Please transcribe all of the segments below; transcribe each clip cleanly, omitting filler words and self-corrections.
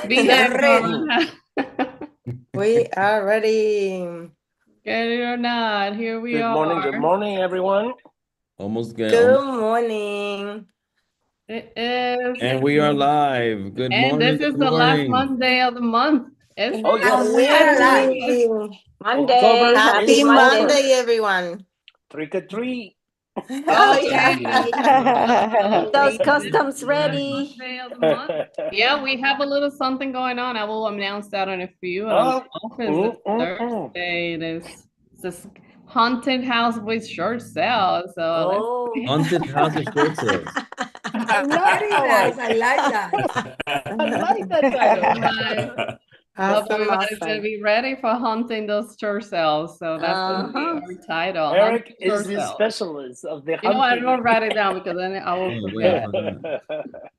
Be there, Ready. Norma. We are ready. Get it or not, here we are. Good morning, everyone. Almost good. Good morning. It is. And we are live. Good And morning. this is Good the last morning. Monday of the month. It's Oh, yes. And we are alive. Yay. October Happy is Monday, over. everyone. Trick or treat. Oh, yeah. Those This customs is the last ready. Monday of the month. Yeah, we have a little something going on. I will announce that in a few. I don't know if it's Thursday. This haunted house with short sale. So Oh, Haunted house of short sales. Very nice. I like that. I like that title. Right. Hope Awesome, everybody's gonna awesome. be ready for hunting those church sales. So that's gonna be our title. Eric Hunting is church the sales. specialist of the You know what? I'm hunting. gonna write it down because then I will Oh, forget. wait.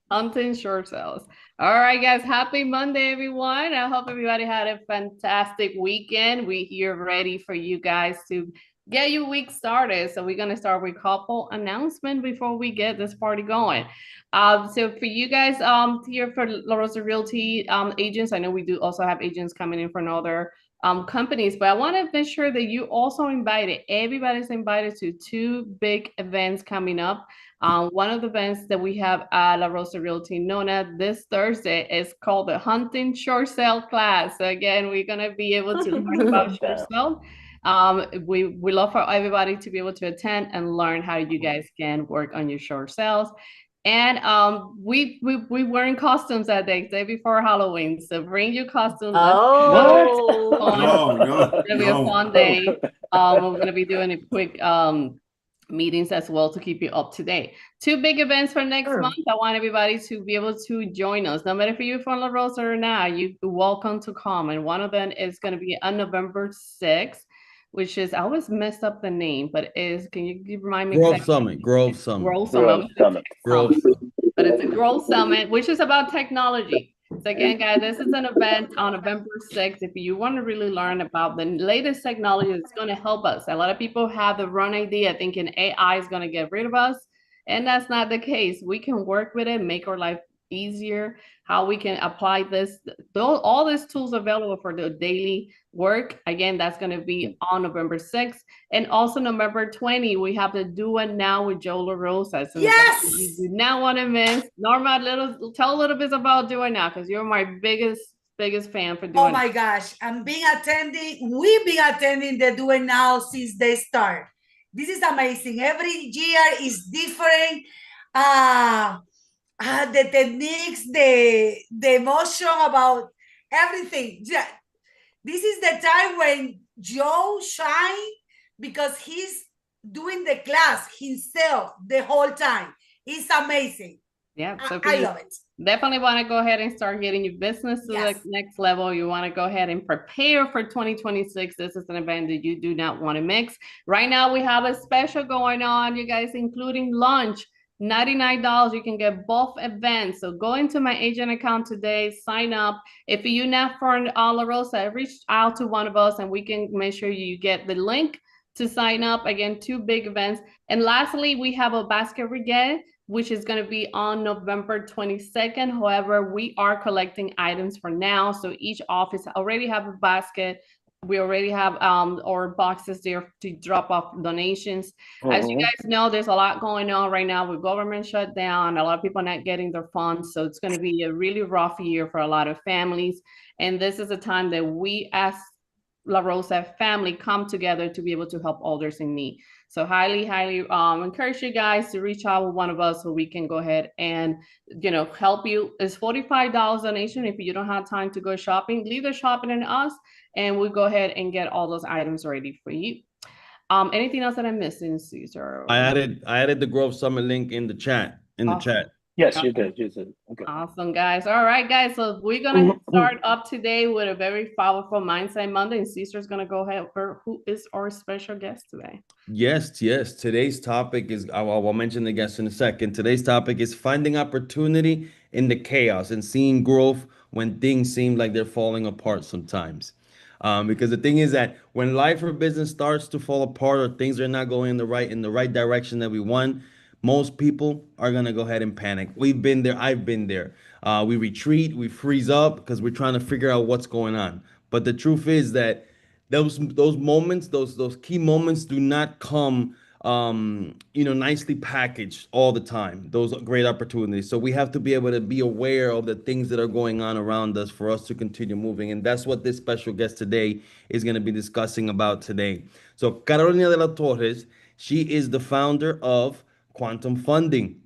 Hunting short sales. All right, guys. Happy Monday, everyone. I hope everybody had a fantastic weekend. We're here ready for you guys to get your week started. So we're gonna start with a couple announcements before we get this party going. So for you guys here for La Rosa Realty agents, I know we do also have agents coming in from other companies, but I want to make sure that you also invited. Everybody's invited to two big events coming up. One of the events that we have at La Rosa Realty known as this Thursday is called the Hunting Short Sale class. So again, we're gonna be able to learn about short sale. We love for everybody to be able to attend and learn how you guys can work on your short sales. And we wearing costumes that day before Halloween. So bring your costumes. oh, It's gonna be a fun day. We're gonna be doing a quick meetings as well to keep you up to date. Two big events for next month. I want everybody to be able to join us. No matter if you're from La Rosa or not, you're welcome to come. And one of them is going to be on November 6th, which is, I always mess up the name, but is, can you remind me? Grove exactly? Summit. Grove Summit. Growth Summit. Grove Summit. But it's a Growth Summit, which is about technology. So again, guys, this is an event on November 6th. If you want to really learn about the latest technology that's going to help us. A lot of people have the wrong idea thinking AI is going to get rid of us. And that's not the case. We can work with it, make our life easier, how we can apply this, all these tools available for the daily work. Again, that's going to be on November 6th. And also November 20, we have the Do It Now with Joe LaRosa. So Yes. you do not want to miss. Norma, tell a little bit about Do It Now, because you're my biggest fan for doing. Oh my gosh, we've been attending the Do It Now since they start. This is amazing. Every year is different. The techniques, the emotion about everything. Yeah. This is the time when Joe shine because he's doing the class himself the whole time. It's amazing. Yeah, so I love it. Definitely want to go ahead and start getting your business to the next level. You want to go ahead and prepare for 2026. This is an event that you do not want to mix. Right now, we have a special going on, you guys, including lunch. $99, you can get both events. So go into my agent account today, sign up. If you're not from La Rosa, reach out to one of us and we can make sure you get the link to sign up. Again, two big events. And lastly, we have a basket brigade, which is going to be on November 22nd. However, we are collecting items for now. So each office already have a basket. We already have our boxes there to drop off donations. As you guys know, there's a lot going on right now with government shutdown. A lot of people not getting their funds. So it's going to be a really rough year for a lot of families. And this is a time that we as La Rosa family come together to be able to help others in need. So highly encourage you guys to reach out with one of us so we can go ahead and, help you. It's $45 donation. If you don't have time to go shopping, leave the shopping in us and we'll go ahead and get all those items ready for you. Anything else that I'm missing, Cesar? I added the Grove Summit link in the chat. Yes, you did. Okay. Awesome, guys. All right, guys. So we're going to start up today with a very powerful Mindset Monday. And Cesar's going to go ahead for who is our special guest today. Yes. Today's topic is, I'll mention the guest in a second. Today's topic is finding opportunity in the chaos and seeing growth when things seem like they're falling apart sometimes. Because the thing is that when life or business starts to fall apart or things are not going in the right direction that we want, most people are gonna go ahead and panic. We've been there. I've been there. We retreat, we freeze up because we're trying to figure out what's going on. But the truth is that those moments, those key moments, do not come, nicely packaged all the time. Those great opportunities. So we have to be able to be aware of the things that are going on around us for us to continue moving. And that's what this special guest today is going to be discussing about today. So Carolina de la Torres, she is the founder of Quantum Funding,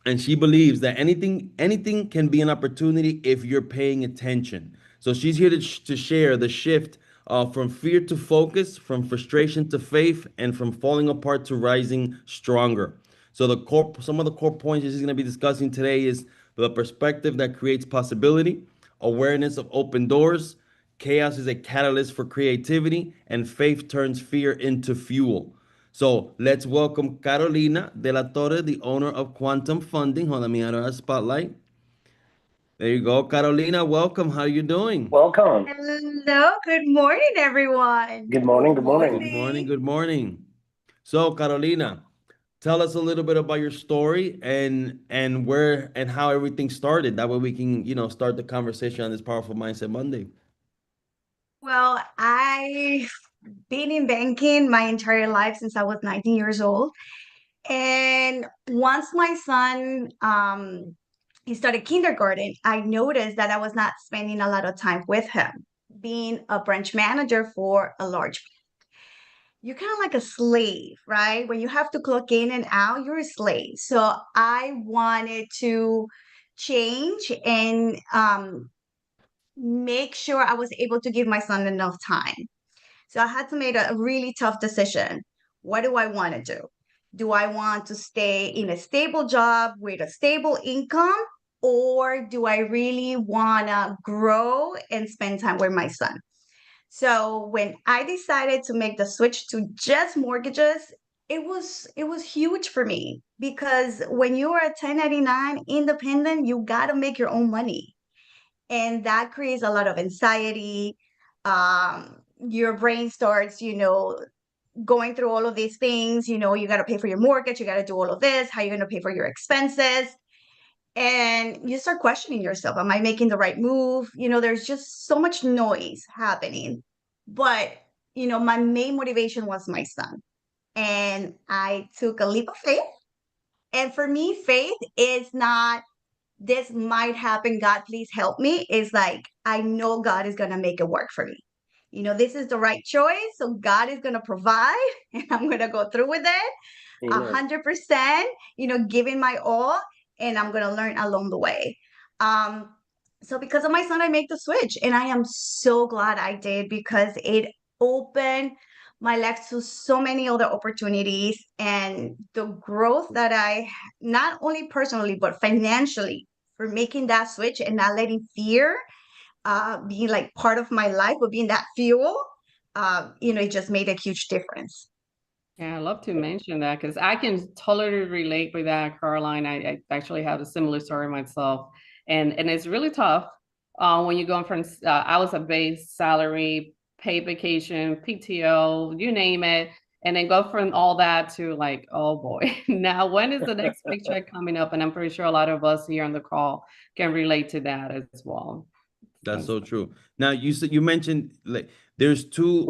and she believes that anything can be an opportunity if you're paying attention. So she's here to share the shift from fear to focus, from frustration to faith, and from falling apart to rising stronger. So some of the core points she's going to be discussing today is the perspective that creates possibility, awareness of open doors, chaos is a catalyst for creativity, and faith turns fear into fuel. So let's welcome Carolina de la Torre, the owner of Quantum Funding. Hold on, let me add her a spotlight. There you go. Carolina, welcome. How are you doing? Welcome. Hello, good morning, everyone. Good morning. Good morning. Good morning. Good morning. So, Carolina, tell us a little bit about your story and where and how everything started. That way we can, start the conversation on this Powerful Mindset Monday. Well, I've been in banking my entire life since I was 19 years old. And once my son he started kindergarten, I noticed that I was not spending a lot of time with him. Being a branch manager for a large, you're kind of like a slave, right? When you have to clock in and out, you're a slave. So I wanted to change and make sure I was able to give my son enough time. So I had to make a really tough decision. What do I want to do? Do I want to stay in a stable job with a stable income? Or do I really want to grow and spend time with my son? So when I decided to make the switch to just mortgages, it was huge for me because when you are a 1099 independent, you got to make your own money. And that creates a lot of anxiety. Your brain starts, going through all of these things. You got to pay for your mortgage, you got to do all of this, how are you going to pay for your expenses? And you start questioning yourself, am I making the right move? There's just so much noise happening. But, my main motivation was my son. And I took a leap of faith. And for me, faith is not, this might happen, God, please help me. It's like, I know God is going to make it work for me. This is the right choice. So God is going to provide and I'm going to go through with it 100%, giving my all, and I'm going to learn along the way. So because of my son, I make the switch, and I am so glad I did because it opened my life to so many other opportunities, and the growth that I, not only personally, but financially, for making that switch and not letting fear being like part of my life, but being that fuel, it just made a huge difference. Yeah, I love to mention that because I can totally relate with that, Caroline. I actually have a similar story myself, and it's really tough when you're going from. I was a base salary, paid vacation, PTO, you name it, and then go from all that to like, oh boy, now when is the next paycheck coming up? And I'm pretty sure a lot of us here on the call can relate to that as well. That's so true. Now you mentioned like there's two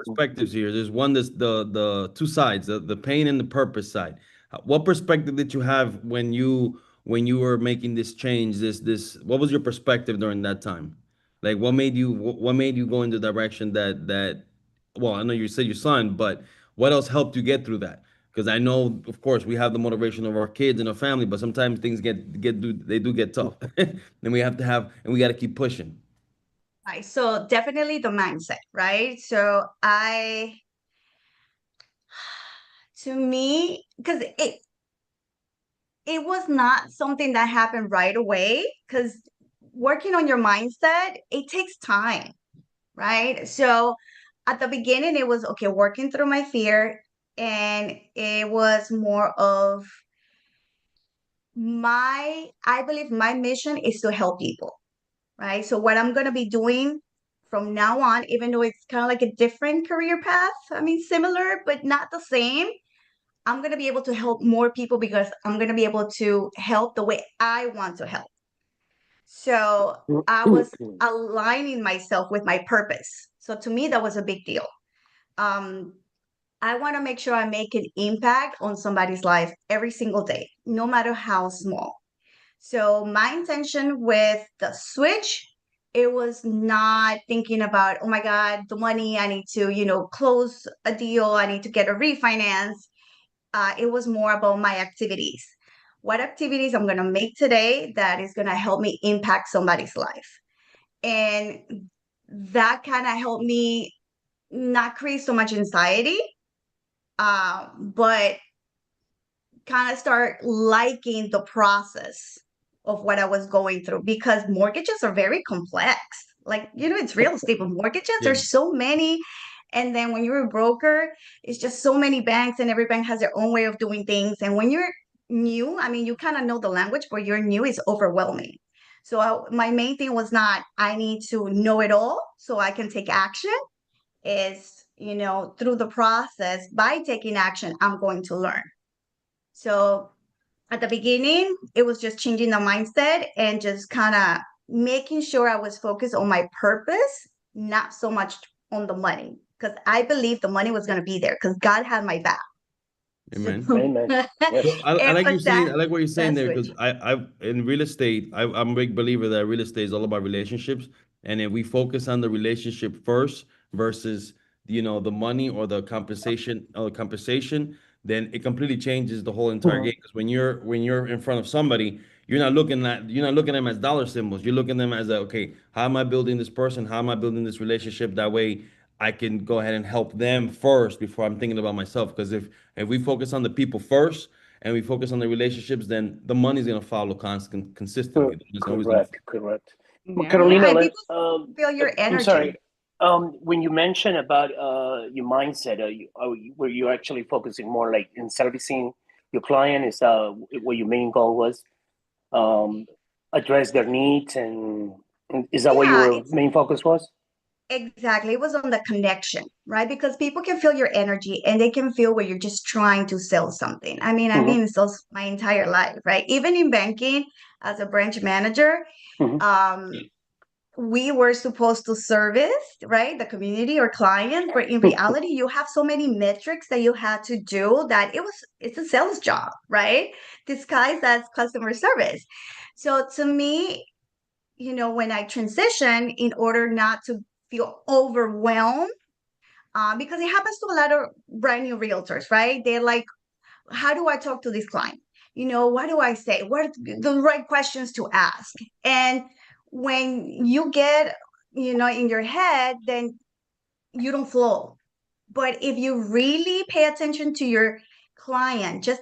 perspectives here. There's one that's the two sides, the pain and the purpose side. What perspective did you have when you were making this change? This what was your perspective during that time? Like what made you go in the direction that well, I know you said your son, but what else helped you get through that? Because I know, of course, we have the motivation of our kids and our family, but sometimes things they do get tough, and we got to keep pushing. Right. So definitely the mindset, right? So to me, because it was not something that happened right away, because working on your mindset, it takes time, right? So at the beginning, it was okay, working through my fear, and it was more of I believe my mission is to help people, right? So what I'm going to be doing from now on, even though it's kind of like a different career path, I mean, similar, but not the same, I'm going to be able to help more people because I'm going to be able to help the way I want to help. So I was aligning myself with my purpose. So to me, that was a big deal. I want to make sure I make an impact on somebody's life every single day, no matter how small. So my intention with the switch, it was not thinking about, oh my God, the money, I need to, close a deal, I need to get a refinance. It was more about my activities. What activities I'm going to make today that is going to help me impact somebody's life. And that kind of helped me not create so much anxiety, but kind of start liking the process of what I was going through, because mortgages are very complex. Like, it's real estate, but mortgages, there's so many. And then when you're a broker, it's just so many banks, and every bank has their own way of doing things. And when you're new, I mean, you kind of know the language, but you're new is overwhelming. So my main thing was not, I need to know it all so I can take action. Is, through the process, by taking action, I'm going to learn. So at the beginning, it was just changing the mindset and just kind of making sure I was focused on my purpose, not so much on the money, because I believed the money was going to be there because God had my back. Amen. Amen. Yes. So I like you saying, I like what you're saying there, that's because I in real estate, I'm a big believer that real estate is all about relationships, and if we focus on the relationship first versus the money or the compensation, then it completely changes the whole entire game. Because when you're in front of somebody, you're not looking at them as dollar symbols. You're looking at them as okay, how am I building this person? How am I building this relationship? That way I can go ahead and help them first before I'm thinking about myself. Because if we focus on the people first and we focus on the relationships, then the money's gonna follow consistently. Correct. Well, Yeah. Carolina, feel your energy. I'm sorry. When you mentioned about your mindset, were you actually focusing more like in servicing your client? Is what your main goal was? Address their needs, and is that what your main focus was? Exactly. It was on the connection, right? Because people can feel your energy and they can feel where you're just trying to sell something. I mean, I've been in sales my entire life, right? Even in banking as a branch manager, we were supposed to service, right, the community or clients, but in reality, you have so many metrics that you had to do that it's a sales job, right? Disguised as customer service. So to me, when I transition, in order not to feel overwhelmed, because it happens to a lot of brand new realtors, right? They're like, how do I talk to this client? What do I say? What are the right questions to ask? And when you get, in your head, then you don't flow. But if you really pay attention to your client, just,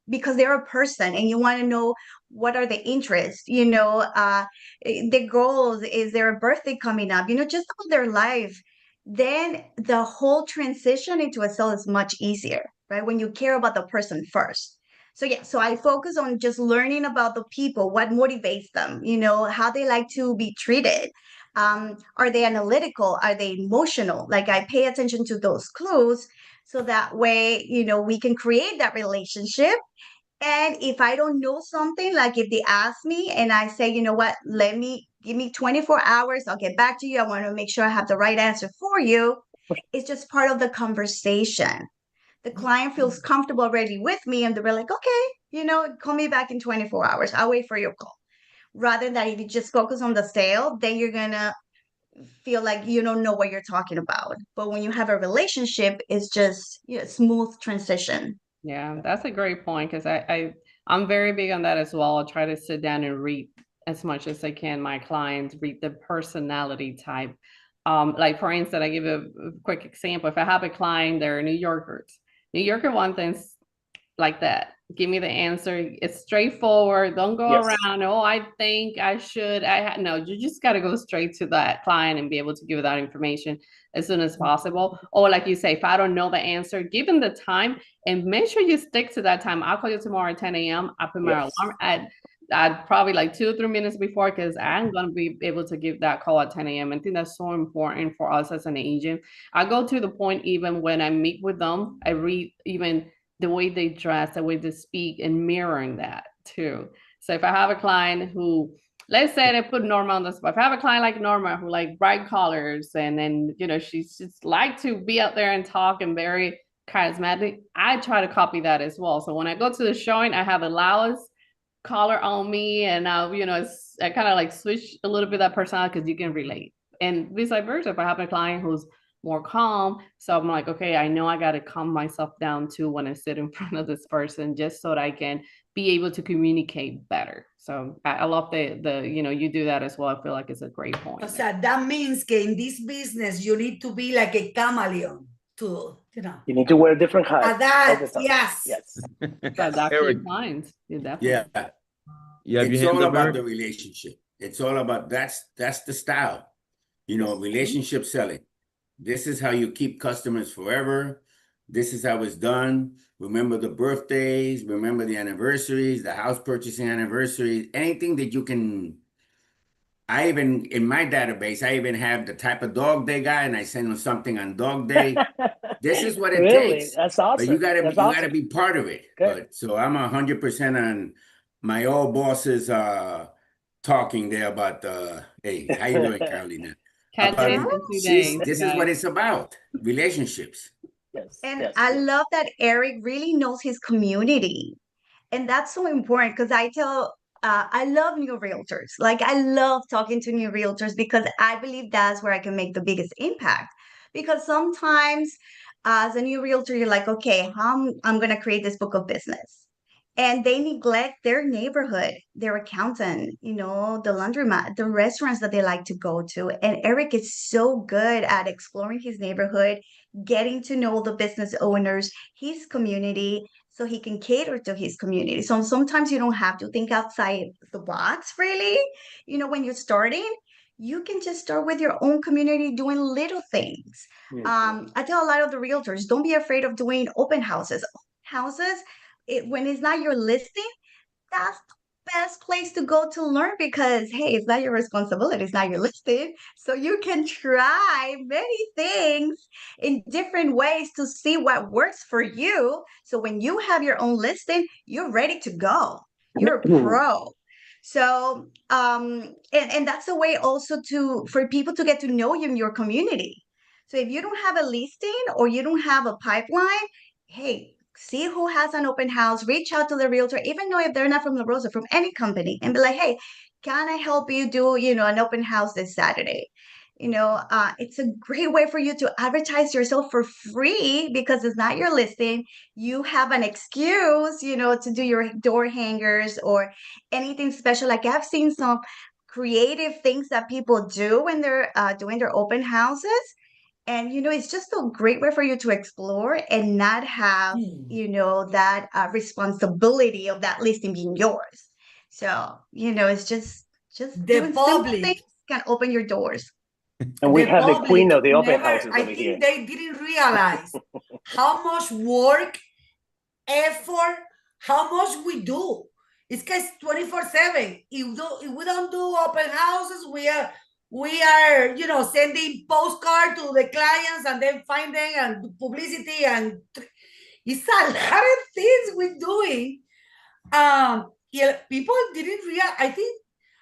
because they're a person and you want to know what are the interests, the goals, is there a birthday coming up, just about their life, then the whole transition into a sale is much easier, right? When you care about the person first. So yeah, so I focus on just learning about the people, what motivates them, how they like to be treated. Are they analytical? Are they emotional? Like, I pay attention to those clues so that way, we can create that relationship. And if I don't know something, like if they ask me and I say, you know what, give me 24 hours, I'll get back to you. I want to make sure I have the right answer for you. It's just part of the conversation. The client feels comfortable already with me and they're like, okay, call me back in 24 hours. I'll wait for your call. Rather than if you just focus on the sale, then you're going to feel like you don't know what you're talking about. But when you have a relationship, it's just smooth transition. Yeah, that's a great point, because I'm very big on that as well. I try to sit down and read as much as I can my clients, read the personality type. Like, for instance, I give a quick example. If I have a client, they're New Yorkers. New Yorker want things like that. Give me the answer. It's straightforward. Don't go around. Oh, I think I should. No, you just got to go straight to that client and be able to give that information as soon as possible. Or like you say, if I don't know the answer, give them the time and make sure you stick to that time. I'll call you tomorrow at 10 a.m. I put my alarm at probably like 2 or 3 minutes before, because I'm going to be able to give that call at 10 a.m. I think that's so important for us as an agent. I go to the point, even when I meet with them, I read even the way they dress, the way they speak, and mirroring that too. So if I have a client who, let's say they put Norma on the spot. If I have a client like Norma who like bright colors and then, you know, she's just like to be out there and talk and very charismatic, I try to copy that as well. So when I go to the showing, I have a Laos collar on me and I'll, you know, I kind of like switch a little bit of that personality because you can relate. And vice versa, if I have a client who's more calm, so I'm like, okay, I know I got to calm myself down too when I sit in front of this person, just so that I can be able to communicate better. So I love the you know, you do that as well. I feel like it's a great point. O sea, that means que in this business, you need to be like a chameleon to, you know. You need to wear different hats. all the Adapt, time. yes. Yes. That's actually Eric. fine. You definitely. Yeah, You have it's your hands all up, about Eric? the relationship. It's all about that's the style, you know, relationship selling. This is how you keep customers forever. This is how it's done. Remember the birthdays, remember the anniversaries, the house purchasing anniversaries, anything that you can. I even, in my database, I even have the type of dog they got, and I send them something on dog day. This is what it Really? takes. That's awesome. But you gotta That's you awesome. gotta be part of it. Good. But so I'm 100% on my old boss's talking there about hey, how you doing, Carolina? Catch About- it in 2 This days. is guys. what it's about. Relationships. Yes. And yes, I yes. love that Eric really knows his community. And that's so important because I love new realtors. Like, I love talking to new realtors because I believe that's where I can make the biggest impact. Because sometimes, as a new realtor, you're like, okay, I'm going to create this book of business. And they neglect their neighborhood, their accountant, you know, the laundromat, the restaurants that they like to go to. And Eric is so good at exploring his neighborhood, getting to know the business owners, his community, so he can cater to his community. So sometimes you don't have to think outside the box, really. You know, when you're starting, you can just start with your own community doing little things. Mhm. I tell a lot of the realtors, don't be afraid of doing open houses. When it's not your listing, that's the best place to go to learn because, hey, it's not your responsibility, it's not your listing. So you can try many things in different ways to see what works for you. So when you have your own listing, you're ready to go. You're a pro. So and that's a way also for people to get to know you in your community. So if you don't have a listing or you don't have a pipeline, hey, see who has an open house, reach out to the realtor, even though if they're not from La Rosa, from any company, and be like, hey, can I help you do, you know, an open house this Saturday? You know, it's a great way for you to advertise yourself for free because it's not your listing. You have an excuse, you know, to do your door hangers or anything special. Like I've seen some creative things that people do when they're doing their open houses. And, you know, it's just a great way for you to explore and not have, you know, that responsibility of that listing being yours. So, you know, it's just The doing simple public. things can open your doors. And we have the queen of the open never- houses I over think here. they didn't realize how much work, effort, how much we do. It's because 24/7. If we don't do open houses, we are, you know, sending postcard to the clients and then finding and publicity and it's a lot of things we're doing. Yeah, people didn't realize. I think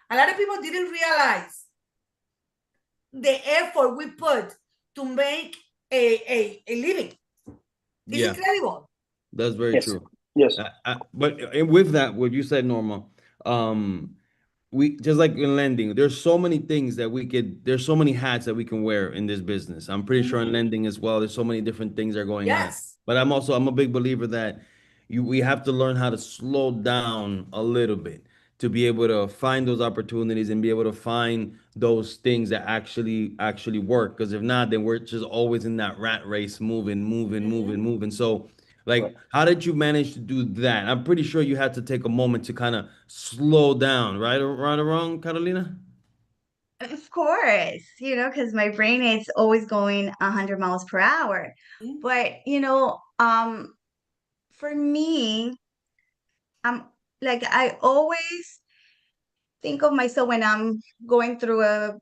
a lot of people didn't realize the effort we put to make a living. It's Yeah, incredible. that's very Yes. true. Yes. But with that, what you said, Norma, we just like in lending, there's so many things that there's so many hats that we can wear in this business. I'm pretty sure in lending as well, there's so many different things that are going on. Yes. But I'm a big believer that we have to learn how to slow down a little bit to be able to find those opportunities and be able to find those things that actually work. Because if not, then we're just always in that rat race, moving. So, like, Right. how did you manage to do that? I'm pretty sure you had to take a moment to kind of slow down, right or wrong, Carolina? Of course, you know, because my brain is always going 100 miles per hour. But, you know, for me, I'm like, I always think of myself when I'm going through a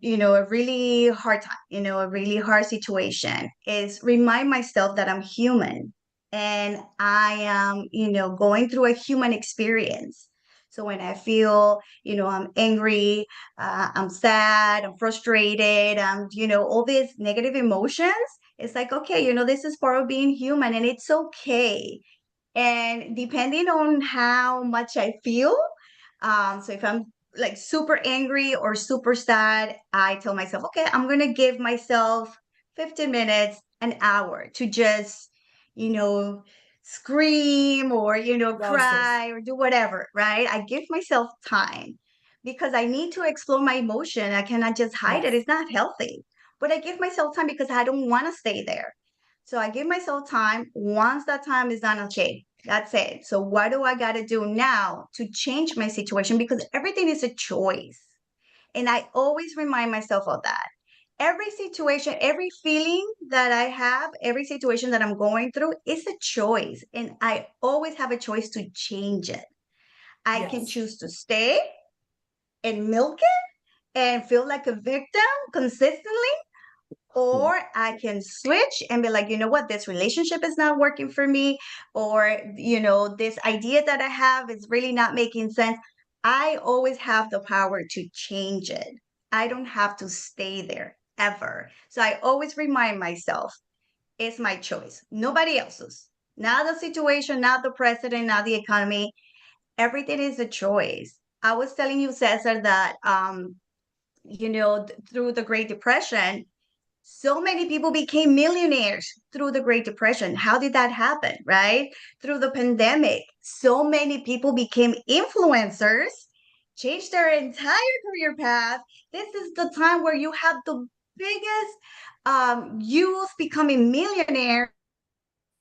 really hard time, you know, a really hard situation, is remind myself that I'm human. and I am, going through a human experience. So when I feel, I'm angry, I'm sad, I'm frustrated, all these negative emotions, it's like, okay, this is part of being human and it's okay. And depending on how much I feel, so if I'm like super angry or super sad, I tell myself, okay, I'm gonna give myself 15 minutes, an hour to just, you know, scream or, Process. cry or do whatever, right? I give myself time because I need to explore my emotion. I cannot just hide it. Yes. It's not healthy. But I give myself time because I don't want to stay there. So I give myself time. Once that time is done, okay, that's it. So what do I got to do now to change my situation? Because everything is a choice. And I always remind myself of that. Every situation, every feeling that I have, every situation that I'm going through is a choice. And I always have a choice to change it. I can Yes. choose to stay and milk it and feel like a victim consistently, or I can switch and be like, you know what, this relationship is not working for me, or, this idea that I have is really not making sense. I always have the power to change it. I don't have to stay there ever. So I always remind myself, it's my choice, nobody else's. Not the situation, not the president, not the economy. Everything is a choice. I was telling you, Cesar, that through the Great Depression, so many people became millionaires through the Great Depression. How did that happen, right? Through the pandemic, so many people became influencers, changed their entire career path. This is the time where you have the biggest youth becoming millionaire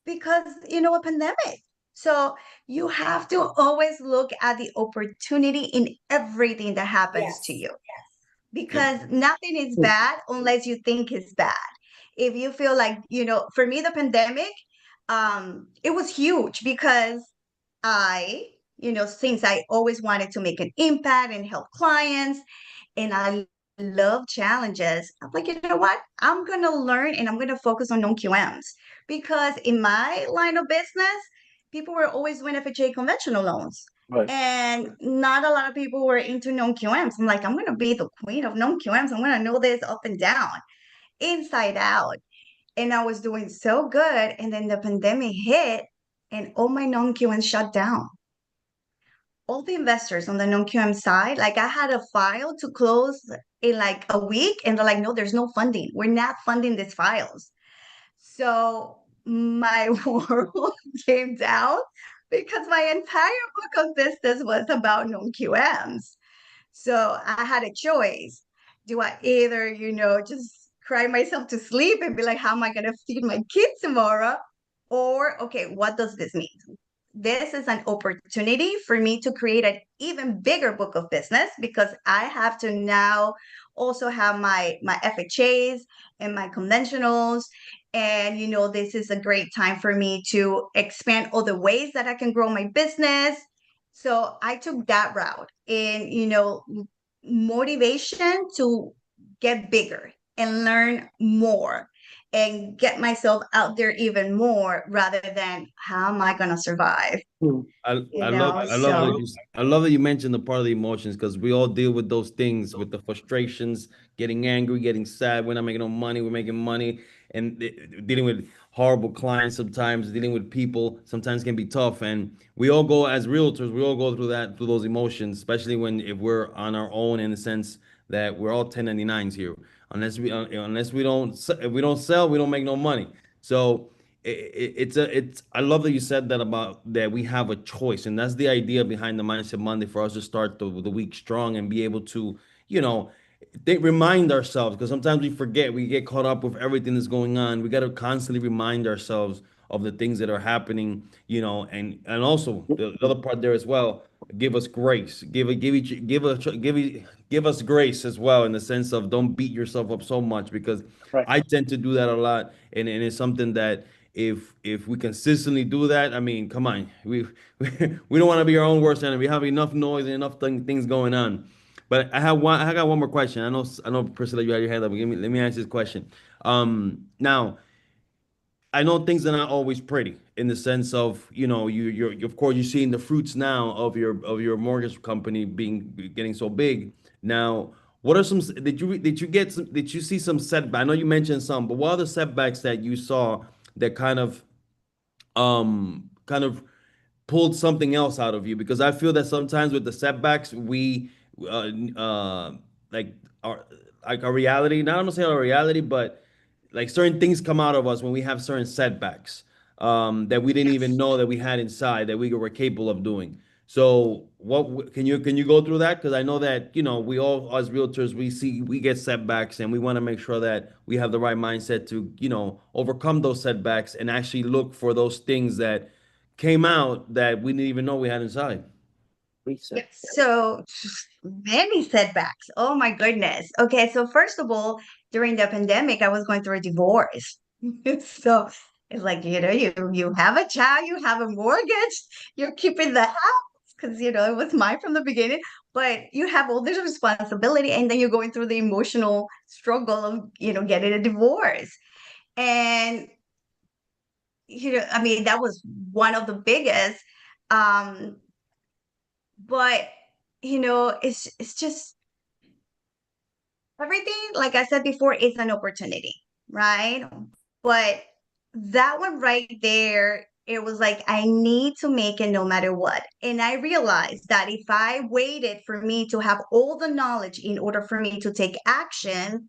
because, a pandemic. So you have to always look at the opportunity in everything that happens to Yes. you, because nothing is bad unless you think it's bad. If you feel like, for me, the pandemic, it was huge because I, since I always wanted to make an impact and help clients, and I love challenges, I'm like, you know what? I'm going to learn and I'm going to focus on non-QMs, because in my line of business, people were always doing FHA conventional loans. Right. And not a lot of people were into non-QMs. I'm like, I'm going to be the queen of non-QMs. I'm going to know this up and down, inside out. And I was doing so good. And then the pandemic hit and all my non-QMs shut down. All the investors on the non-QM side, like I had a file to close in like a week, and they're like, no, there's no funding. We're not funding these files. So my world came down because my entire book of business was about non-QMs. So I had a choice. Do I either, just cry myself to sleep and be like, how am I going to feed my kids tomorrow? Or, okay, what does this mean? This is an opportunity for me to create an even bigger book of business, because I have to now also have my FHAs and my conventionals. And, this is a great time for me to expand other ways that I can grow my business. So I took that route in, motivation to get bigger and learn more and get myself out there even more, rather than how am I going to survive? I love that I love that you mentioned the part of the emotions, because we all deal with those things, with the frustrations, getting angry, getting sad. We're not making no money, we're making money, and dealing with horrible clients sometimes, dealing with people sometimes can be tough. And we all go, as realtors, we all go through those emotions, especially if we're on our own, in the sense that we're all 1099s here. Unless we don't if we don't sell, we don't make no money. So it's I love that you said that, about that we have a choice, and that's the idea behind the Mindset Monday, for us to start the week strong and be able to, remind ourselves, because sometimes we forget, we get caught up with everything that's going on. We got to constantly remind ourselves of the things that are happening, and also the other part there as well. Give us grace. Give us grace as well, in the sense of, don't beat yourself up so much, because Right. I tend to do that a lot, and it's something that, if we consistently do that, I mean, come on, we don't want to be our own worst enemy. We have enough noise and enough things going on. But I got one more question. I know, Priscilla, you had your hand up. Let me answer this question. Now, I know things are not always pretty in the sense of, you're of course you're seeing the fruits now of your mortgage company getting so big. Now, what are some did you see some setback? I know you mentioned some, but what are the setbacks that you saw that kind of pulled something else out of you? Because I feel that sometimes with the setbacks, we uh like our our reality, not I'm gonna say our reality, but like certain things come out of us when we have certain setbacks that we didn't even Yes. know that we had inside that we were capable of doing. So what can you go through that? Because I know that we all as realtors we get setbacks and we want to make sure that we have the right mindset to overcome those setbacks and actually look for those things that came out that we didn't even know we had inside. Lisa. Yes. So many setbacks. Oh my goodness. Okay, so first of all, during the pandemic, I was going through a divorce. So it's like, you have a child, you have a mortgage, you're keeping the house because it was mine from the beginning, but you have all this responsibility, and then you're going through the emotional struggle of, getting a divorce. And I mean, that was one of the biggest. Um, but it's just everything, like I said before, is an opportunity, right? But that one right there, it was like I need to make it no matter what. And I realized that if I waited for me to have all the knowledge in order for me to take action,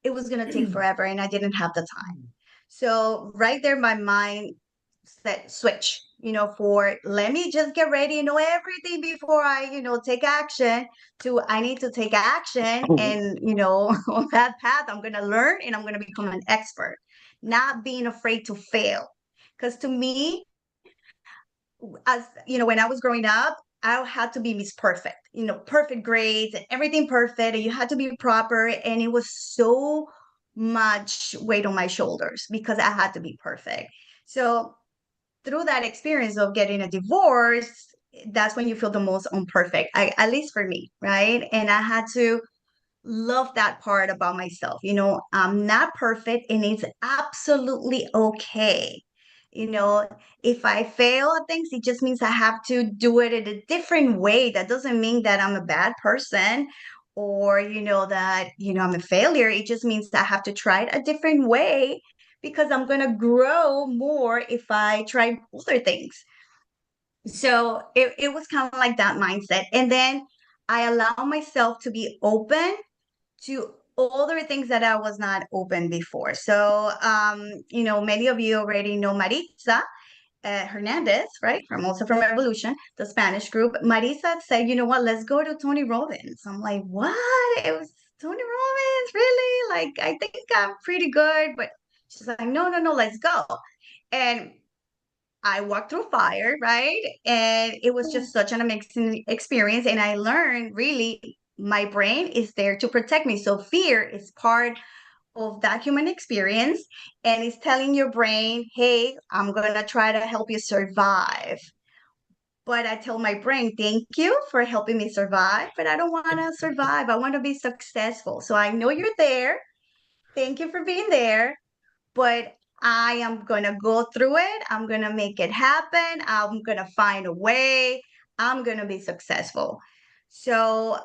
it was going to take forever and I didn't have the time. So right there, my mind set switch, for let me just get ready and know everything before I, take action, to I need to take action. And, on that path, I'm going to learn and I'm going to become an expert, not being afraid to fail. Because to me, as when I was growing up, I had to be Miss Perfect, perfect grades and everything perfect. And you had to be proper. And it was so much weight on my shoulders because I had to be perfect. So through that experience of getting a divorce, that's when you feel the most imperfect, at least for me, right? And I had to love that part about myself. I'm not perfect and it's absolutely okay. If I fail at things, it just means I have to do it in a different way. That doesn't mean that I'm a bad person or, that, I'm a failure. It just means that I have to try it a different way because I'm going to grow more if I try other things. So it was kind of like that mindset. And then I allow myself to be open to other things that I was not open before. So, many of you already know Maritza Hernandez, right? From Evolution, the Spanish group. Marisa said, you know what, let's go to Tony Robbins. I'm like, what? It was Tony Robbins? Really? Like, I think I'm pretty good. But she's like, no, no, no, let's go. And I walked through fire, right? And it was just such an amazing experience. And I learned really my brain is there to protect me. So fear is part of that human experience. And it's telling your brain, hey, I'm going to try to help you survive. But I tell my brain, thank you for helping me survive, but I don't want to survive. I want to be successful. So I know you're there. Thank you for being there. But I am going to go through it. I'm going to make it happen. I'm going to find a way. I'm going to be successful. So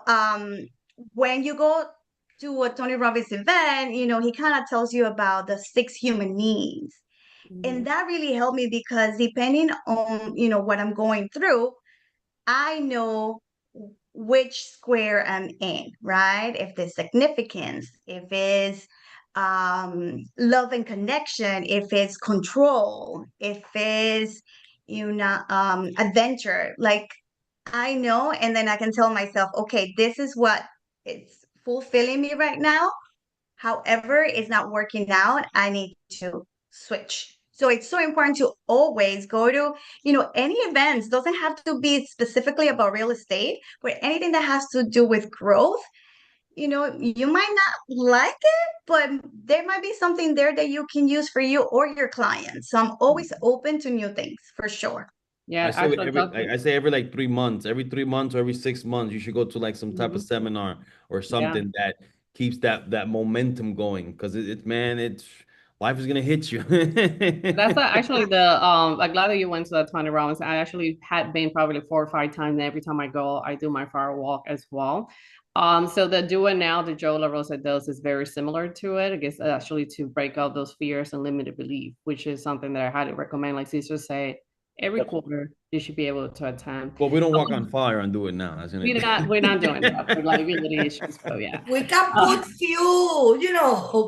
when you go to a Tony Robbins event, he kind of tells you about the 6 human needs. And that really helped me because depending on, what I'm going through, I know which square I'm in, right? If there's significance, if it's love and connection, if it's control, if it's adventure, like I know, and then I can tell myself, okay, this is what it's fulfilling me right now. However, it's not working out. I need to switch. So it's so important to always go to, any events. Doesn't have to be specifically about real estate, but anything that has to do with growth. You might not like it, but there might be something there that you can use for you or your clients. So I'm always open to new things for sure. Yeah, I say actually, I say every like 3 months, every 3 months or every 6 months, you should go to like some type of seminar or something that keeps that momentum going. Because man, it's life is gonna hit you. That's actually the I'm glad that you went to that 20 rounds. I actually had been probably 4 or 5 times, and every time I go, I do my fire walk as well. So the do it now that Joe LaRosa does is very similar to it. I guess actually to break out those fears and limited belief, which is something that I highly recommend. Like Cesar said, every quarter you should be able to attend. Well, we don't walk on fire and do it now. That's gonna We're not doing that for liability issues. So yeah. We can put few,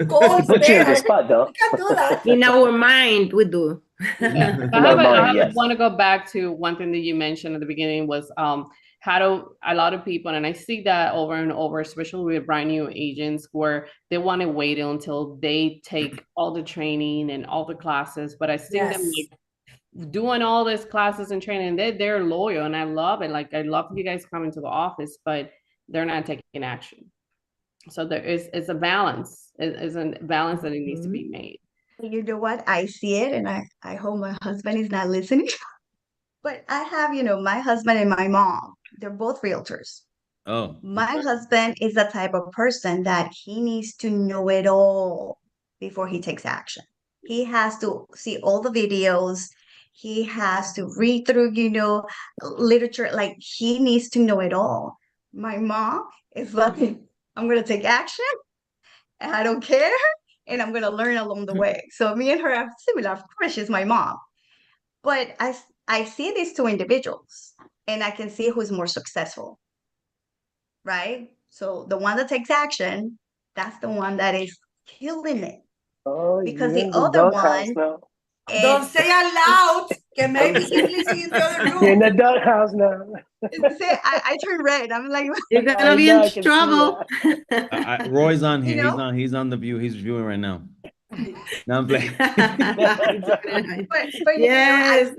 goals Put you on the there. spot, though. We can do that. In our mind, we do. Yeah. I want to go back to one thing that you mentioned at the beginning was how do a lot of people, and I see that over and over, especially with brand new agents, where they want to wait until they take all the training and all the classes, but I see them like doing all these classes and training, they're loyal, and I love it. Like, I love you guys coming to the office, but they're not taking action. So it's a balance. It's a balance that it needs to be made. You know what? I see it, and I hope my husband is not listening. But I have, my husband and my mom, they're both realtors. Oh. My husband is the type of person that he needs to know it all before he takes action. He has to see all the videos. He has to read through, literature. Like, he needs to know it all. My mom is like, I'm going to take action, and I don't care, and I'm going to learn along the way. So me and her are similar. Of course, she's my mom. But I see these two individuals, and I can see who's more successful, right? So the one that takes action, that's the one that is killing it. Oh, Because you're the in other doghouse one, now. Don't say out loud, que maybe he's listening in the other You're in room. the doghouse now. I turn red. I'm like, You're I gonna be know, I in can see trouble. Roy's on here. You know? He's on the view. He's viewing right now. Now I'm playing. but Yes.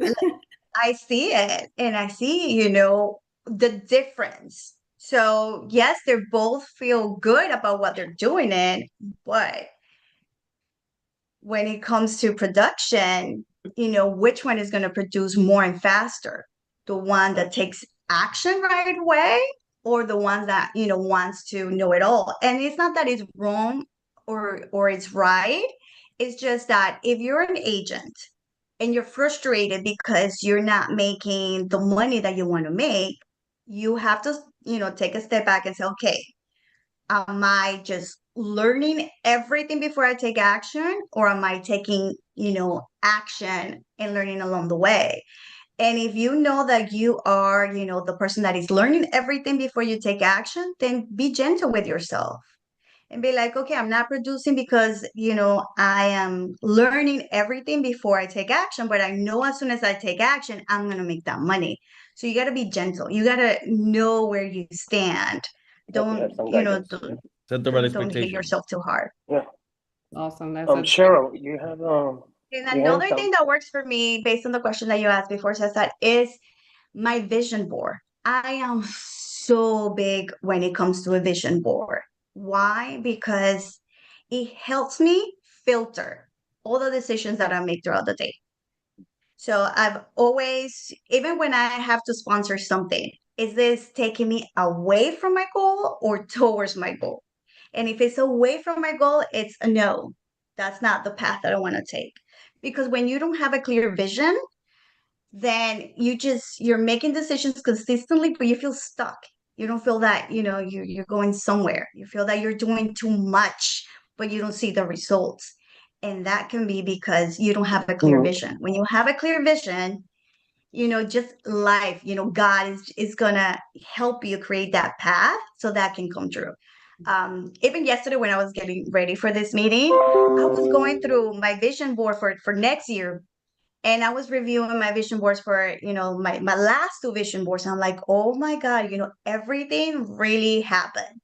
I see it, and I see, the difference. So yes, they both feel good about what they're doing it, but when it comes to production, which one is going to produce more and faster? The one that takes action right away, or the one that, wants to know it all? And it's not that it's wrong or it's right. It's just that if you're an agent and you're frustrated because you're not making the money that you want to make, you have to, take a step back and say, okay, am I just learning everything before I take action, or am I taking, action and learning along the way? And if you know that you are, the person that is learning everything before you take action, then be gentle with yourself and be like, okay, I'm not producing because, I am learning everything before I take action, but I know as soon as I take action, I'm going to make that money. So you got to be gentle. You got to know where you stand. Don't, set the right don't hit yourself too hard. Yeah. Awesome. That's Cheryl, you have And another thing that works for me, based on the question that you asked before, Cesar, is my vision board. I am so big when it comes to a vision board. Why? Because it helps me filter all the decisions that I make throughout the day. So I've always, even when I have to sponsor something, is this taking me away from my goal or towards my goal? And if it's away from my goal, it's a no. That's not the path that I want to take. Because when you don't have a clear vision, then you're making decisions consistently, but you feel stuck. You don't feel that, you're going somewhere. You feel that you're doing too much, but you don't see the results. And that can be because you don't have a clear vision. When you have a clear vision, just life, God is gonna help you create that path so that can come true. Even yesterday when I was getting ready for this meeting, I was going through my vision board for next year. And I was reviewing my vision boards for, my last 2 vision boards. And I'm like, oh my God, everything really happened.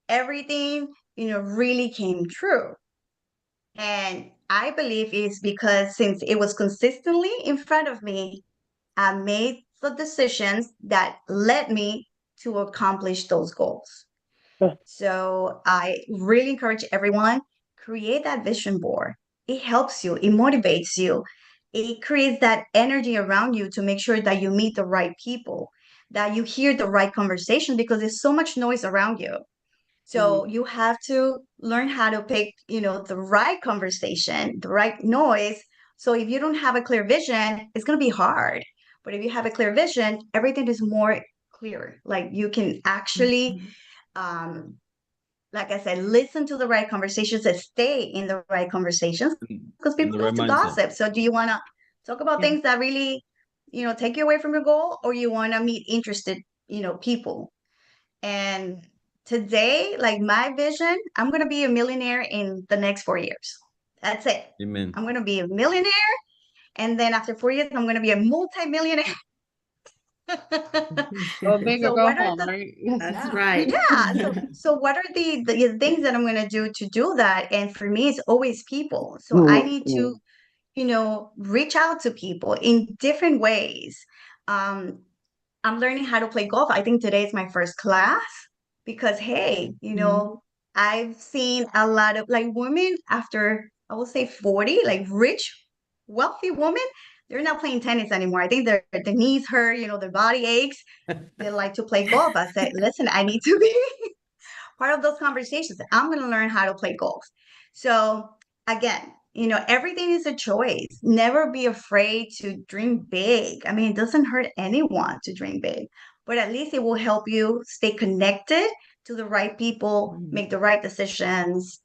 Everything, really came true. And I believe it's because since it was consistently in front of me, I made the decisions that led me to accomplish those goals. So I really encourage everyone, create that vision board. It helps you, it motivates you. It creates that energy around you to make sure that you meet the right people, that you hear the right conversation, because there's so much noise around you. So you have to learn how to pick, the right conversation, the right noise. So if you don't have a clear vision, it's going to be hard. But if you have a clear vision, everything is more clear. Like you can actually, um, like I said, listen to the right conversations and stay in the right conversations because In people the right love to mindset. gossip. So do you want to talk about things that really, take you away from your goal, or you want to meet interested, people? And today, like my vision, I'm going to be a millionaire in the next 4 years. That's it. Amen. I'm going to be a millionaire. And then after 4 years, I'm going to be a multi-millionaire. Go big or So go what are home, the right? That's Yeah. right. yeah so what are the things that I'm going to do that? And for me, it's always people. So I need to reach out to people in different ways. I'm learning how to play golf. I think today is my first class because, hey, I've seen a lot of like women after, I will say 40, like rich, wealthy women, they're not playing tennis anymore. I think their knees hurt, their body aches. They like to play golf. I said, listen, I need to be part of those conversations. I'm going to learn how to play golf. So again, everything is a choice. Never be afraid to dream big. I mean, it doesn't hurt anyone to dream big, but at least it will help you stay connected to the right people, make the right decisions,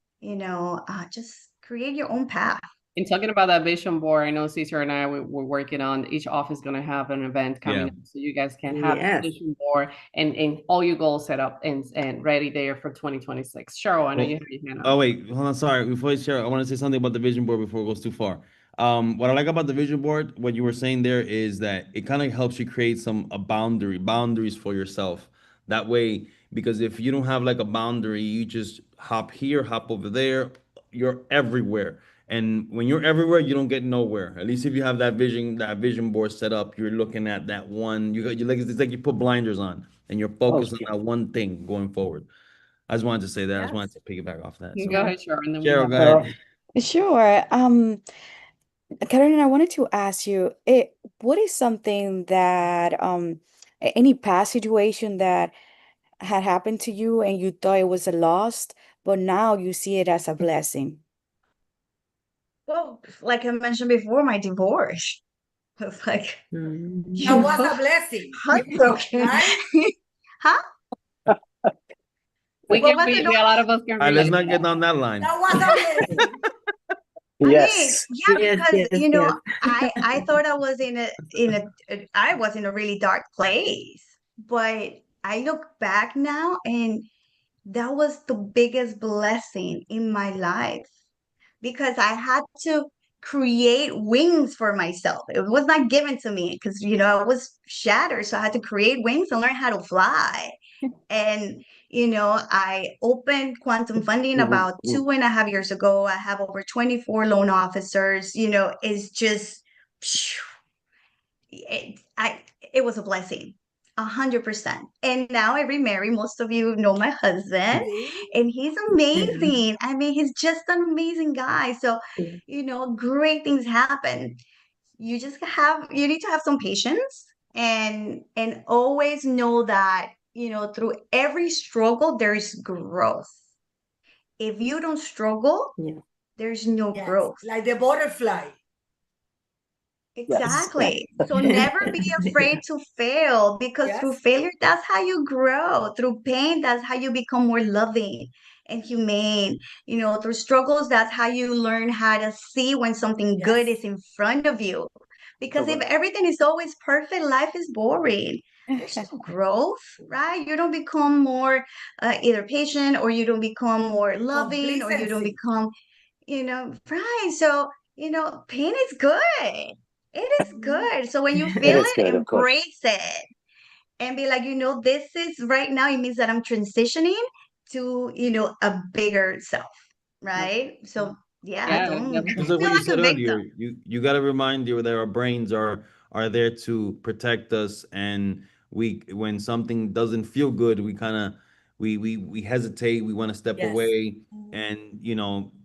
just create your own path. And talking about that vision board, I know Cesar and I, we're working on each office going to have an event coming Yeah. up. So you guys can have Yes. the vision board and all your goals set up and ready there for 2026. Cheryl, I know Well, you have your hand up. Oh wait, hold on. Sorry, before you share, I want to say something about the vision board before it goes too far. What I like about the vision board, what you were saying there, is that it kind of helps you create boundaries for yourself. That way, because if you don't have like a boundary, you just hop here, hop over there, you're everywhere. And when you're everywhere, you don't get nowhere. At least if you have that vision board set up, you're looking at that one. You like it's like you put blinders on and you're focused on Okay. that one thing going forward. I just wanted to say that. I just Yes. wanted to piggyback off that. You So, go ahead, Cheryl, and then we Cheryl, have go ahead. Sure. Carolina, I wanted to ask you, what is something that any past situation that had happened to you and you thought it was a loss, but now you see it as a blessing? Well, like I mentioned before, my divorce was like, That was a blessing, heartbroken. right? Huh? we What can was be, it? a lot of us can All right, let's relate. not get on that line. That was a blessing. Yes. I mean, yeah, Yes, because yes, I thought I was I was in a really dark place, but I look back now and that was the biggest blessing in my life because I had to create wings for myself. It was not given to me because I was shattered, so I had to create wings and learn how to fly. And I opened quantum funding about 2.5 years ago. I have over 24 loan officers. It's just it was a blessing. 100%. And now I remarry. Most of you know my husband, and he's amazing. I mean, he's just an amazing guy. So, great things happen. You need to have some patience and always know that, through every struggle, there's growth. If you don't struggle, Yeah. there's no Yes, growth. like the butterfly. Exactly. So never be afraid to fail because Yes. through failure, that's how you grow. Through pain, that's how you become more loving and humane. Through struggles, that's how you learn how to see when something good Yes. is in front of you. Because if Correct. everything is always perfect, life is boring. There's no growth, right? You don't become more either patient, or you don't become more loving, or you don't Complacency. become, right. So, pain is good. It is good. So when you It feel is it, good, of course. embrace it and be like, this is right now, it means that I'm transitioning to, a bigger self, right? So yeah, Yeah, don't Just like feel what you like a said victim. earlier, you got to remind you that our brains are there to protect us, and when something doesn't feel good, we kind of we hesitate, we want to step Yes. away, and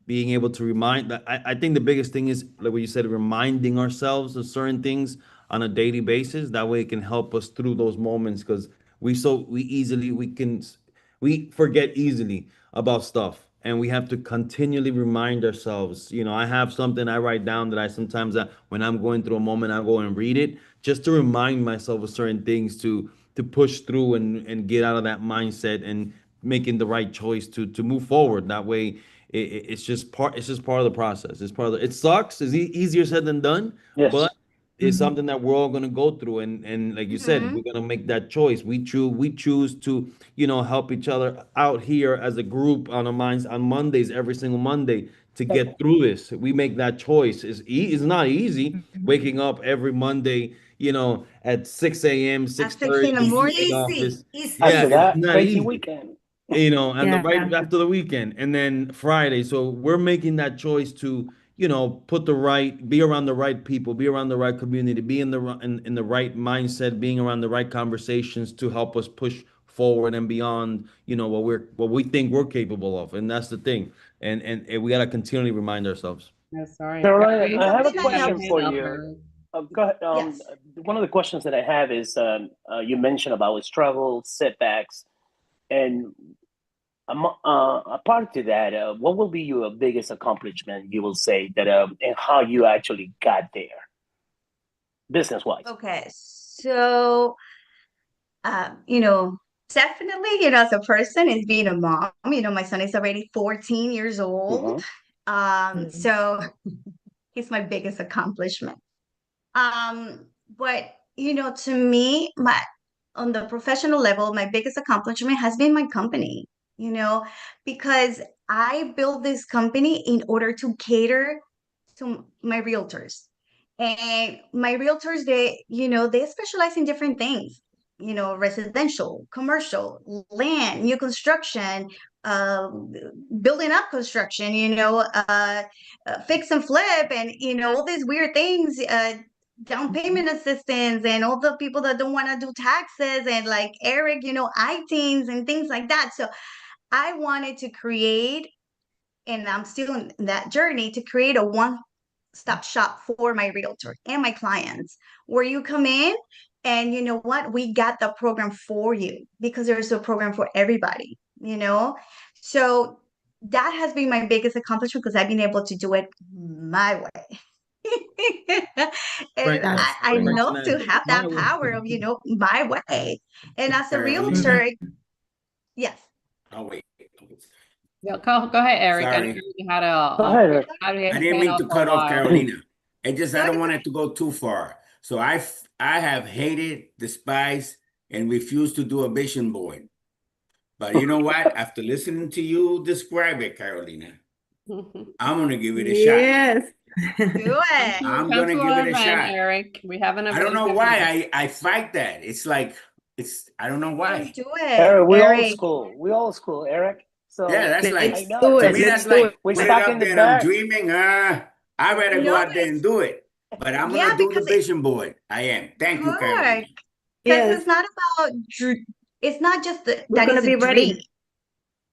being able to remind that I think the biggest thing is like what you said, reminding ourselves of certain things on a daily basis. That way, it can help us through those moments because we easily we forget easily about stuff, and we have to continually remind ourselves. I have something I write down that I sometimes, when I'm going through a moment, I go and read it just to remind myself of certain things, to push through and get out of that mindset and making the right choice to move forward. That way, it's just part of the process. It's part of it sucks. It's easier said than done, Yes. but it's something that we're all gonna go through. And like you said, we're gonna make that choice. We choose to, help each other out here as a group on Mondays, every single Monday, to get through this. We make that choice. It's not easy waking up every Monday, at 6 a.m., At 6 in the It's 6:30 in the morning. easy. office. It's Yeah, After easy. it's that, not crazy easy. weekend. And Yeah. right after the weekend, and then Friday. So we're making that choice to, be around the right people, be around the right community, be in the right mindset, being around the right conversations to help us push forward and beyond, what we think we're capable of. And that's the thing. And we gotta continually remind ourselves. Yes, sorry. Caroline, Eric, I have a Something I you have question your have. for hand up, you. Eric. Go ahead. Yes. One of the questions that I have is, you mentioned about struggle, setbacks, and apart to that, what will be your biggest accomplishment? You will say that, and how you actually got there, business wise. Okay, so definitely, as a person is being a mom. My son is already 14 years old. So he's my biggest accomplishment. But to me, my on the professional level, my biggest accomplishment has been my company, because I built this company in order to cater to my realtors. And my realtors, they specialize in different things, residential, commercial, land, new construction, uh, building up construction, fix and flip, and, all these weird things, down payment assistance, and all the people that don't want to do taxes, and like Eric, ITINs and things like that. So I wanted to create, and I'm still in that journey, to create a one-stop shop for my realtor and my clients, where you come in and you know what, we got the program for you, because there's a program for everybody. So that has been my biggest accomplishment, because I've been able to do it my way. And Frank, I Frank's love to not have my that way. power of, my way. And as a Carolina. realtor, yes. Oh, wait. Yeah, go ahead, Eric. I know Sorry. you had Go ahead, Eric. had I your didn't hand mean up to for a cut off while. Carolina. I No, don't it's want it to go too far. So I have hated, despised, and refused to do a vision board. But you know what? After listening to you describe it, Carolina, I'm gonna give it a shot. Yes. do it. I'm Come gonna to give our it a event, shot. Eric. We have an I don't event. know why I fight that. It's like I don't know why. Just do Eric, it, we old Eric. school. We old school, Eric. So Yeah, that's I like Let's know do to it. me. Let's That's do like we put it stuck up in the there and I'm back. dreaming. I'd rather go No, out there and do it. But I'm yeah, gonna do the because vision board. I am. Thank you, Carolina. good. Because Yes. it's not about it's not just We're that gonna is a be dream. ready.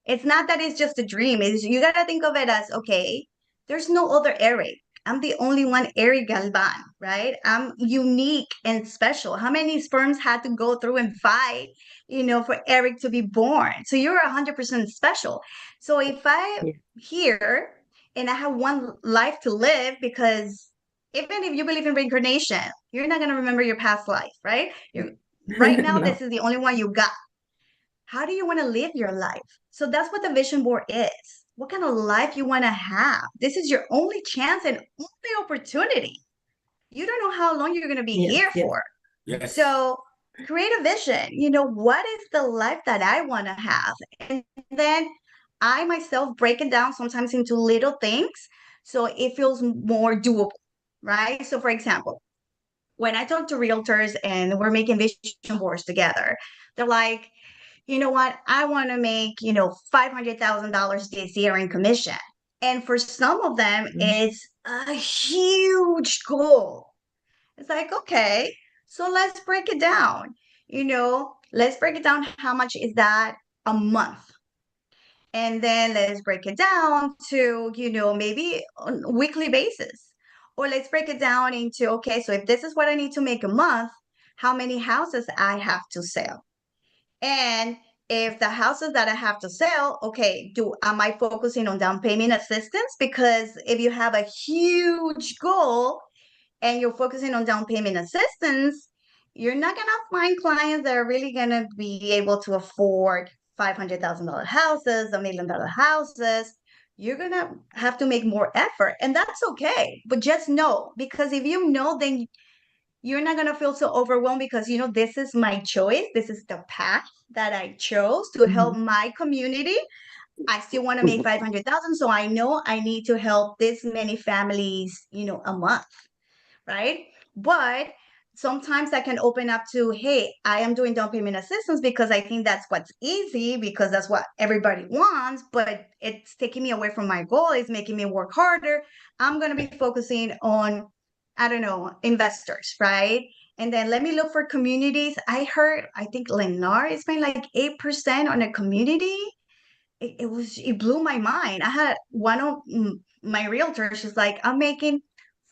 It's not that it's just a dream. You gotta think of it as, okay, there's no other Eric. I'm the only one, Eric Galvan, right? I'm unique and special. How many sperms had to go through and fight, for Eric to be born? So you're 100% special. So if I'm Yeah. here and I have one life to live, because even if you believe in reincarnation, you're not gonna remember your past life, right? Right now, No. this is the only one you got. How do you want to live your life? So that's what the vision board is. What kind of life you want to have? This is your only chance and only opportunity. You don't know how long you're going to be Yes, here yes. for. Yes. So create a vision. What is the life that I want to have? And then I myself break it down sometimes into little things, so it feels more doable, right? So for example, when I talk to realtors and we're making vision boards together, they're like, you know what? I want to make, $500,000 this year in commission. And for some of them, it's a huge goal. It's like, okay, so let's break it down. Let's break it down. How much is that a month? And then let's break it down to, maybe on a weekly basis. Or let's break it down into, okay, so if this is what I need to make a month, how many houses I have to sell? And if the houses that I have to sell, okay, am I focusing on down payment assistance? Because if you have a huge goal and you're focusing on down payment assistance, you're not gonna find clients that are really gonna be able to afford $500,000 houses, $1 million houses. You're gonna have to make more effort, and that's okay. But just know, because if you know, then you're not going to feel so overwhelmed, because you know this is my choice, this is the path that I chose to help my community. I still want to make 500,000, so I know I need to help this many families, you know, a month, right? But sometimes I can open up to, hey, I am doing down payment assistance because I think that's what's easy, because that's what everybody wants, but it's taking me away from my goal, it's making me work harder. I'm going to be focusing on, I don't know, investors, right? And then let me look for communities. I think Lennar is paying like 8% on a community. It blew my mind. I had one of my realtors, she's like, I'm making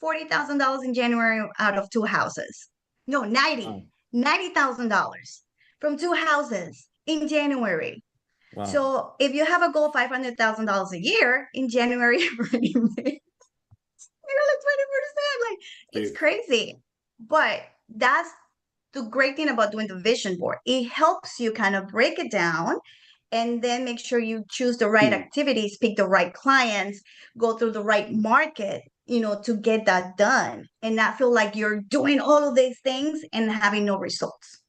$40,000 in January out of 2 houses. No, $90,000 from 2 houses in January. Wow. So if you have a goal of $500,000 a year in January, you already made, you know, like 20%. Like, it's crazy. But that's the great thing about doing the vision board. It helps you kind of break it down and then make sure you choose the right activities, pick the right clients, go through the right market, you know, to get that done, and not feel like you're doing all of these things and having no results.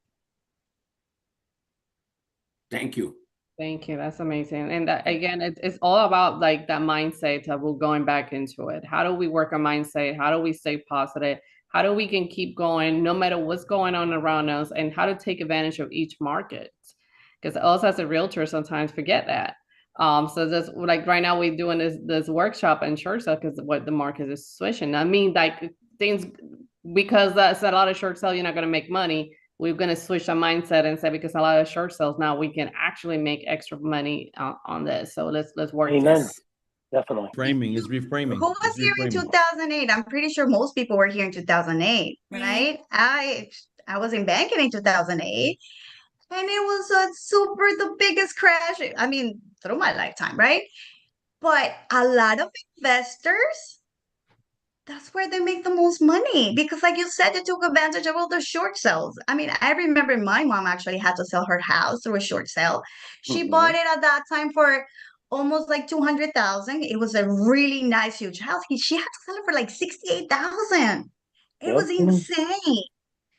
Thank you. Thank you. That's amazing. And that, again, it's all about like that mindset that we're going back into it. How do we work our mindset? How do we stay positive? How do we can keep going no matter what's going on around us, and how to take advantage of each market? Because us as a realtor sometimes forget that. So that's like right now we're doing this workshop in short sale because what the market is switching. I mean, like things, because that's a lot of short sale, you're not going to make money. We're going to switch our mindset and say, because a lot of short sales now, we can actually make extra money on this. So let's work. Amen. Definitely. Framing is reframing. Who was here in 2008? I'm pretty sure most people were here in 2008, right? I was in banking in 2008, and it was the biggest crash. I mean, through my lifetime, right? But a lot of investors, that's where they make the most money, because like you said, they took advantage of all the short sales. I mean, I remember my mom actually had to sell her house through a short sale. She bought it at that time for almost like 200,000. It was a really nice, huge house. She had to sell it for like 68,000. It was insane.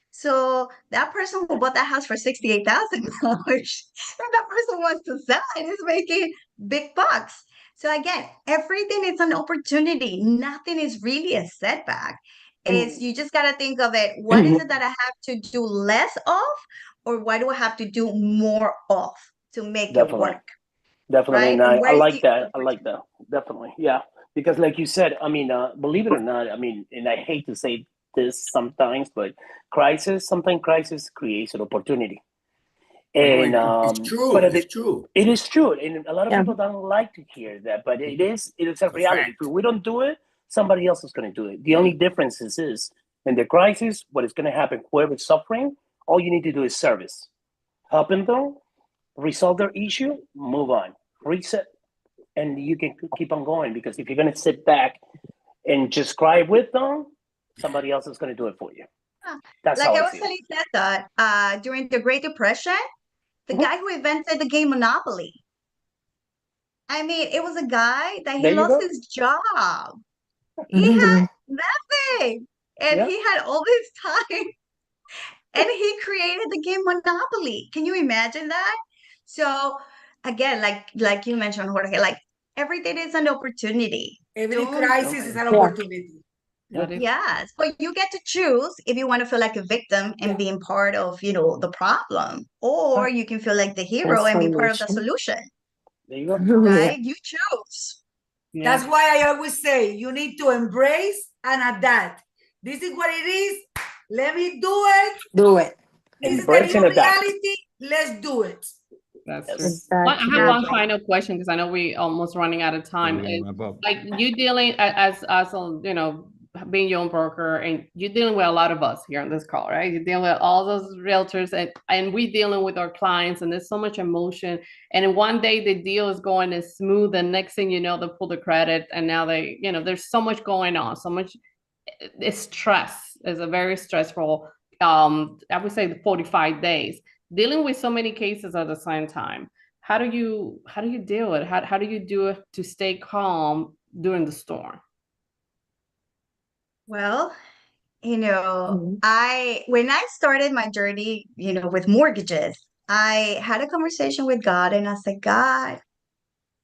So that person who bought that house for $68,000, and that person wants to sell it, is making big bucks. So again, everything is an opportunity. Nothing is really a setback. You just got to think of it. What is it that I have to do less of, or what do I have to do more of to make it work? Definitely. Right? I like that. I like that. Definitely. Yeah. Because like you said, I mean, believe it or not, I mean, and I hate to say this sometimes, but sometimes crisis creates an opportunity. And it's true. But it's true. It is true, and a lot of people don't like to hear that, but it is a reality. If we don't do it, somebody else is going to do it. The only difference is in the crisis, what is going to happen? Whoever's suffering, all you need to do is service, helping them resolve their issue, move on, reset, and you can keep on going. Because if you're going to sit back and just cry with them, somebody else is going to do it for you. That's like how I was telling said that during the Great Depression, the guy who invented the game Monopoly. I mean, it was a guy that he lost his job. He had nothing, and he had all this time, and he created the game Monopoly. Can you imagine that? So again, like you mentioned, Jorge, like everything is an opportunity. Every crisis is an opportunity. Yes, but you get to choose if you want to feel like a victim and being part of, you know, the problem, or you can feel like the hero and be part of the solution. There you go. Right? You choose. That's why I always say you need to embrace and adapt. This is what it is. Let me do it. Do it. This is the new reality. Let's do it. That's true. I have one final question, because I know we almost running out of time. Like you dealing as a, you know, being your own broker, and you're dealing with a lot of us here on this call, right? You're dealing with all those realtors, and we dealing with our clients, and there's so much emotion. And one day the deal is going as smooth, and next thing you know, they pull the credit, and now they, there's so much going on, so much. It's stress. It's a very stressful. I would say the 45 days dealing with so many cases at the same time. How do you deal with it? How do you do it to stay calm during the storm? Well, when I started my journey, with mortgages, I had a conversation with God, and I said, God,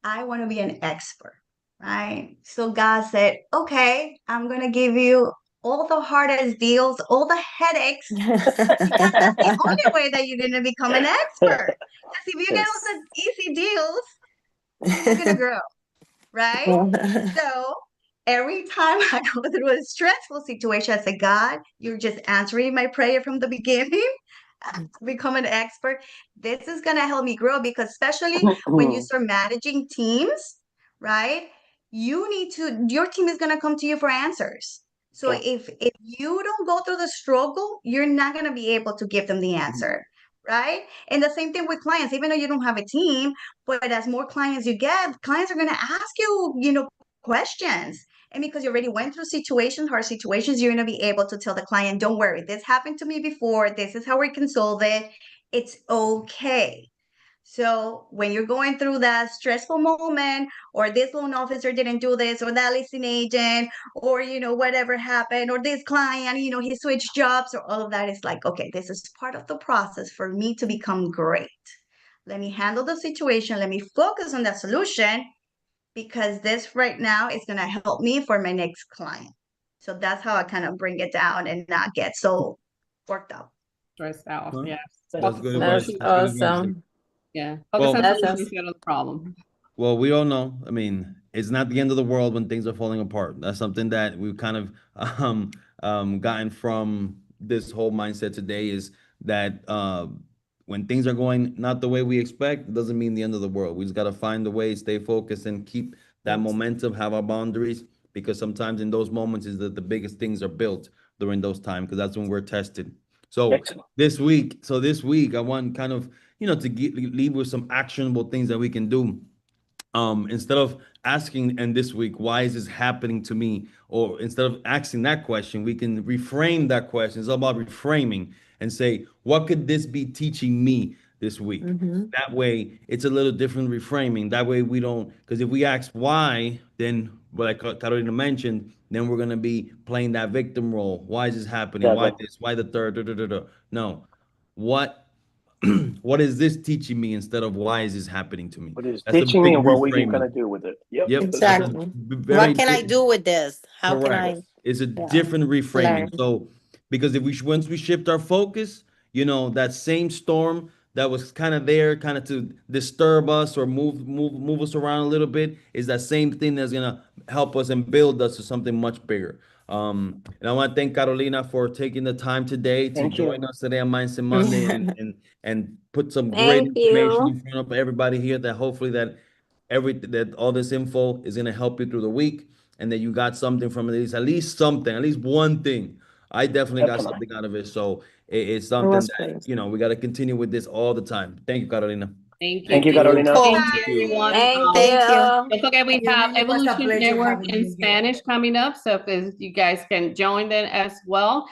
I want to be an expert, right? So God said, okay, I'm going to give you all the hardest deals, all the headaches. That's the only way that you're going to become an expert. Because if you get all the easy deals, you're going to grow, right? So every time I go through a stressful situation, I say, God, you're just answering my prayer from the beginning. Become an expert. This is going to help me grow, because especially when you start managing teams, right? Your team is going to come to you for answers. So if you don't go through the struggle, you're not going to be able to give them the answer, right? And the same thing with clients, even though you don't have a team, but as more clients you get, clients are going to ask you, questions. And because you already went through hard situations, you're going to be able to tell the client, don't worry, this happened to me before. This is how we can solve it. It's okay. So when you're going through that stressful moment, or this loan officer didn't do this, or that listing agent, or, whatever happened, or this client, he switched jobs, or all of that, is like, okay, this is part of the process for me to become great. Let me handle the situation. Let me focus on the solution, because this right now is going to help me for my next client. So that's how I kind of bring it down and not get so worked up. Stressed out. Huh? Yeah. That's good That's advice. That's good advice. awesome. Yeah. Well, Focus on That's solutions instead of the problem. Well, we all know. I mean, it's not the end of the world when things are falling apart. That's something that we've kind of gotten from this whole mindset today, is that when things are going not the way we expect, it doesn't mean the end of the world. We just got to find a way, stay focused, and keep that momentum, have our boundaries, because sometimes in those moments is that the biggest things are built during those times, because that's when we're tested. So Excellent. this week, I want kind of, to leave with some actionable things that we can do. Instead of asking, and this week, why is this happening to me? Or instead of asking that question, we can reframe that question. It's all about reframing and say, what could this be teaching me this week? That way, it's a little different reframing. That way we don't, because if we ask why, then like Carolina mentioned, then we're going to be playing that victim role. Why is this happening? Yeah, Why this? Why the third? No. What is this teaching me, instead of why is this happening to me? What is That's a teaching big me, and what we're reframing. gonna do with it? Yep. Yep. Exactly. What can I do with this? How can I? Correct. It's a different reframing. learn. So, because once we shift our focus, that same storm that was kind of there, kind of to disturb us or move us around a little bit, is that same thing that's gonna help us and build us to something much bigger. And I want to thank Carolina for taking the time today to Thank you. join us today on Mindset Monday and put some great Thank information you. in front of everybody here, that hopefully that all this info is gonna help you through the week, and that you got something from it, at least something, at least one thing. I definitely got Definitely. something out of it. So it's It something was that, great. we got to continue with this all the time. Thank you, Carolina. Thank you. Thank you, Carolina. Cool. Thank you, everyone. Thank Thank you. you. Don't forget, we have It was a Evolution pleasure Network having in you here. Spanish coming up, so if you guys can join them as well.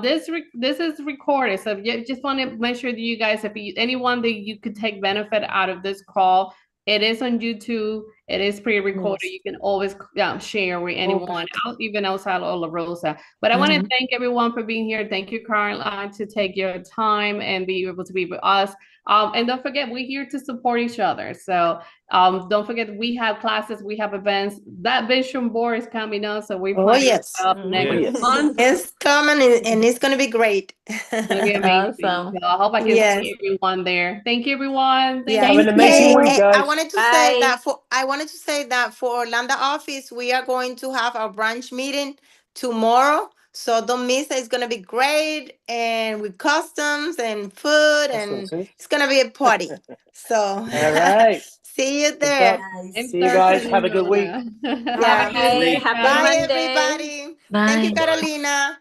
This is recorded, so you just want to make sure that you guys, anyone that you could take benefit out of this call, it is on YouTube. It is pre-recorded. Yes. You can always share with anyone, even outside of La Rosa. But I want to thank everyone for being here. Thank you, Caroline, to take your time and be able to be with us. And don't forget, we're here to support each other. So don't forget, we have classes, we have events. That vision board is coming up, so we plan yes. up next Yes. month. It's coming and it's gonna be great. It's gonna be amazing. Awesome. So I hope I can Yes. see everyone there. Thank you, everyone. Yeah. Have an amazing week, I guys. wanted to say that for Orlando office, we are going to have our brunch meeting tomorrow. So don't miss it. It's gonna be great, and with customs and food, and it's gonna be a party. So All right. see you Good there. job. Nice. See you guys. Have a good week. Have a Yeah. good week. Bye, everybody. Thank you, Bye. Carolina.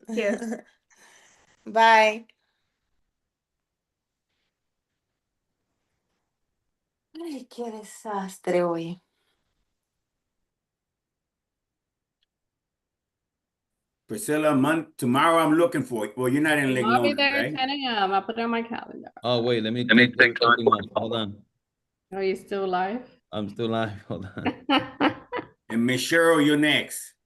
Yes. Bye. Ay, qué desastre hoy. Priscilla, tomorrow I'm looking for it. Well, you're not in Lake I'll be Nona, there at right? 10 a.m. I'll put it on my calendar. Oh, wait, let me take something off. Hold on. Are you still live? I'm still live. Hold on. And Miss Cheryl, you're next.